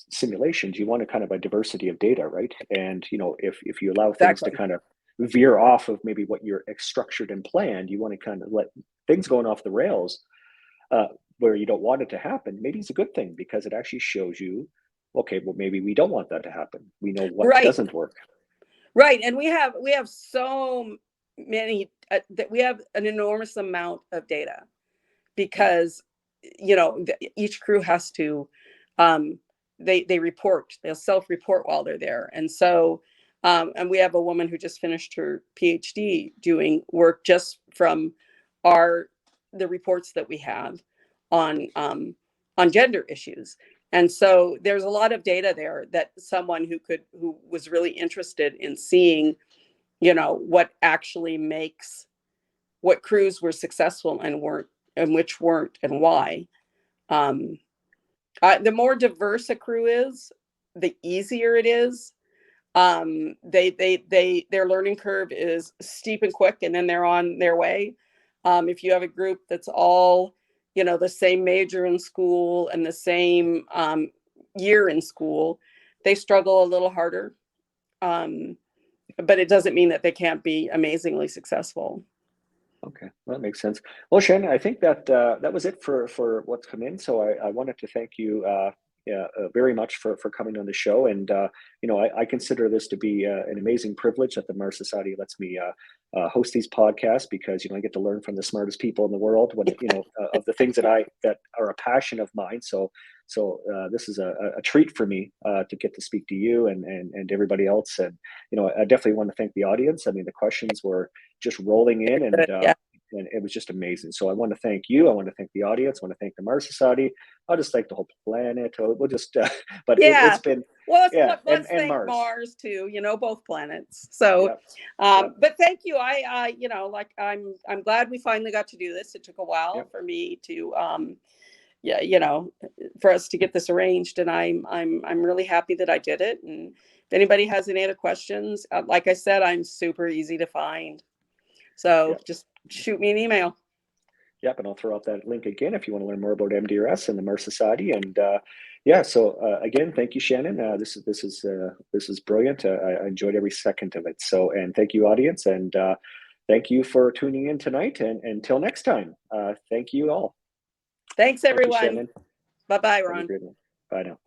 simulations, you want a kind of a diversity of data, right? And if you allow things to kind of veer off of maybe what you're structured and planned, you want to kind of let things going off the rails where you don't want it to happen. Maybe it's a good thing, because it actually shows you, okay, well, maybe we don't want that to happen. We know what doesn't work. Right, and we have so many that we have an enormous amount of data, because each crew has to they report, they'll self-report while they're there. And so and we have a woman who just finished her PhD doing work just from the reports that we have on gender issues. And so there's a lot of data there that someone who was really interested in seeing what actually makes what crews were successful and weren't, and which weren't, and why. The more diverse a crew is, the easier it is. Their learning curve is steep and quick, and then they're on their way. If you have a group that's all, the same major in school and the same year in school, they struggle a little harder. But it doesn't mean that they can't be amazingly successful. Okay, well, that makes sense. Well, Shannon, I think that that was it for what's come in. So I wanted to thank you very much for coming on the show. And I consider this to be an amazing privilege that the Mars Society lets me host these podcasts, because I get to learn from the smartest people in the world when of the things that are a passion of mine. So this is a treat for me to get to speak to you and everybody else. And I definitely want to thank the audience. I mean, the questions were just rolling in, and it was just amazing. So I want to thank you. I want to thank the audience. I want to thank the Mars Society. I'll just thank the whole planet. We'll just, but it's been, let's thank Mars too, both planets. So, but thank you. I'm glad we finally got to do this. It took a while for me to, yeah, you know, for us to get this arranged, and I'm really happy that I did it. And if anybody has any other questions, like I said, I'm super easy to find. So Yep. just shoot me an email. Yep, and I'll throw out that link again if you want to learn more about MDRS and the Mars Society. And yeah, so again, thank you, Shannon. This is brilliant. I enjoyed every second of it. So, and thank you, audience, and thank you for tuning in tonight. And until next time, thank you all. Thanks, everyone. Thank you, Shannon. Bye-bye, Have a Ron. great one. Bye now.